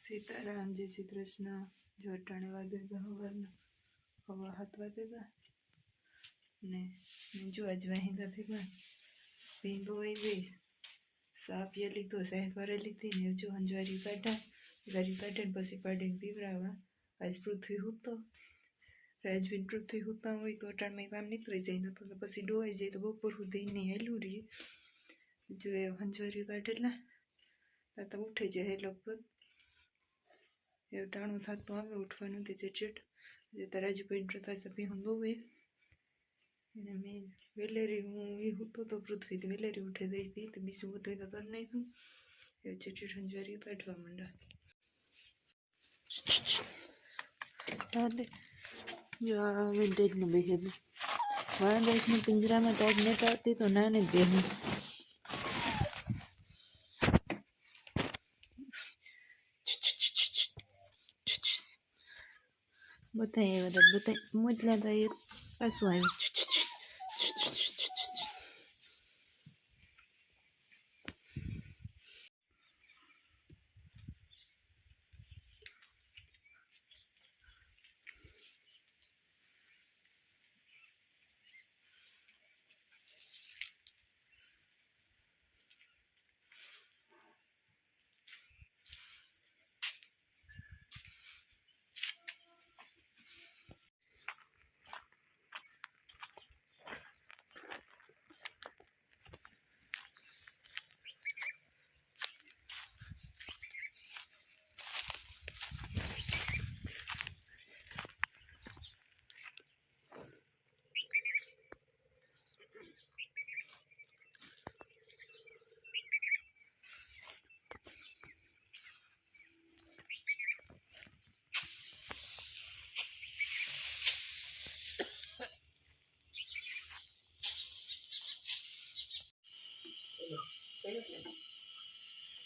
સીતારામ જય શ્રી કૃષ્ણ. જો અટાણે વાગે હવારના 7 વાગે ને જો આજ વાહિંદા થઈ ગયા ભીંગો વહી ગઈ સા પીએ લીધો સાહેબ વારે લીધી ને જો અંજવારી કાઢે પછી પાડીને પીવરાવા. આજ પૃથ્વી હૂતો રાજવીન પૃથ્વી હૂતા હોય તો અટાણમાં કામ નીકળી જાય નતો તો પછી ડોવાઈ જાય તો બપોર સુધી નહીં હેલું રહીએ. જો એ અંજવારી કાઢેલા તો ઉઠી જાય લગભગ એવું ટાણું થતું આવે ઉઠવાનું તે ચેટ જે રાજુભાઈ પ્રકાશ હું બહુ એને મેં વેલેરી હું એ હૂતો તો પૃથ્વીથી વેલેરી ઉઠી દઈ હતી તો બીજું બધું તો કરી નાખ્યું એ ચેટ અંજવારી કાઢવા માંડા. જો આ વેન્ટેજને બેસે મારા દેશની પિંજરામાં ટાઈટ નેટ આવતી તો નાને જ બેહું બધા મોજલા હતા એ પાછું આવ્યું.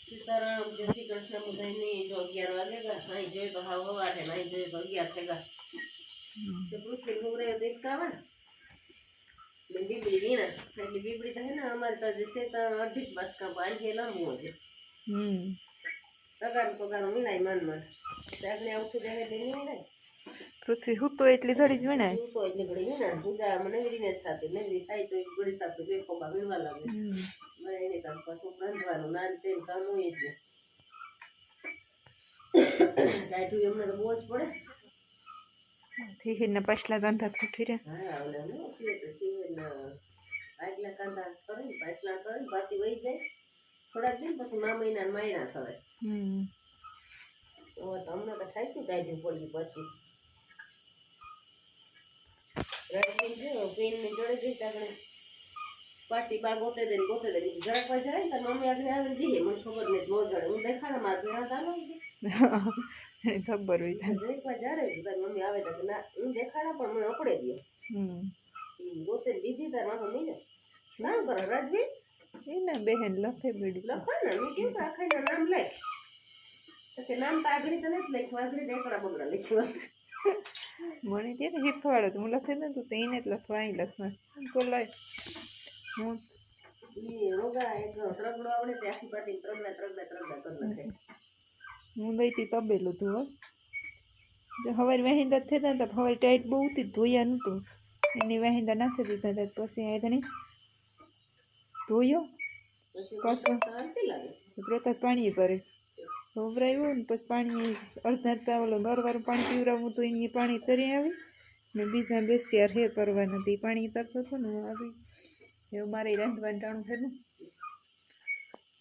સીતારામ જય શ્રી કૃષ્ણ બધાને. જો 11 વાગે ગયા અહીં જોઈએ તો હાવ હવારે અહીં જોઈએ તો 11 થઈ ગયા છે. પૃથ્વી ઘોરે દેશકાવા ને બીબડી રીના એટલે બીબડી તો હે ને અમારે તો જે છે તો અઢી બસકા પાલ કે લાંબો છે. પગાર મિલાય મન શાક ને આવતું દેહે દેની મિલાય. પૃથ્વી હૂતો એટલી ઘડી જ વિનાય હૂતો એટલી ઘડી વિના પૂજા મને નગરી ન થતી નગરી થાય તો ગળી સાપે બે ખોબા વીણવા લાગે મને એને કામ પાછું રાંધવાનું ના તેલ કામ હોય એટલે ડાયટું એમને તો બહુ જ પડે. થીહીને પાછલા કાંધા થઠી રે હા ઓલે ને થીહીને આગલા કાંધા કરે ને પાછલા કરે ને પાછી વહી જાય થોડાક દિન પછી મહિના માયના થવે. તો તમને તો થાય કે ડાયટું પડી પછી રાજવીન છે પેન ને જોડે ગઈ તાકણે પાટી બા ગોતે દે જરાક પાછા આવે ને તાર મમ્મી આગળ આવે દીધે મને ખબર નહીં નો જડે હું દેખાડા માર ભેરા તાલો ખબર હોય જરાક પા જાડે તાર મમ્મી આવે તો ના હું દેખાડા પણ મને અપડે દે ગોતે દીધી તાર માથો નહીં ને નામ કરો રાજવીન એના બહેન લખે બીડી લખો ને મેં કેવું કે આખાના નામ લખ તો કે નામ તો આગળ તો નથી લખ્યું આગળ દેખાડા બગડા લખ્યું મને ત્યારે શીખવાડો તો હું લખે ને તું તેને જ લખવા અહીં લખવા તો લઈ હું એ રોગા એક ત્રગડો આવડે તે આખી પાટી ત્રગડા કરી નાખે. હું દઈતી તબેલું તું હો જો હવારે વહેંદા થતા હતા હવારે ટાઈટ બહુ હતી ધોયા નહોતું એની વહેંદા નાખી દીધા હતા પછી આદણી ધોયો કસો પ્રકાશ પાણી ભરે વવરાયું ને પછી પાણી અડધા ઓલો નરવાળું પાણી પીવરાવું તો એને પાણી તરી આવી ને બીજા બેસ્યા હે કરવા નથી પાણી તરતો હતો ને હું આવી એવું મારે રાંધવાનું ટાણું થયું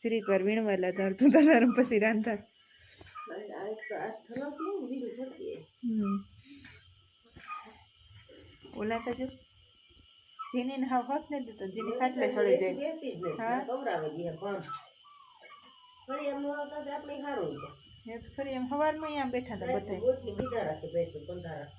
શ્રીત વાર વીણવાલા તારતું તમારું પછી રાંધા ઓલા તો જો જેને હાવ હોત ને તો જેને ખાટલે સળી જાય હા ફરી એમ આવતા આપણે સારું ફરી એમ સવારમાં અહીંયા બેઠા હતા બધા ગોટલી બીજા રાખી બેસું બંધારા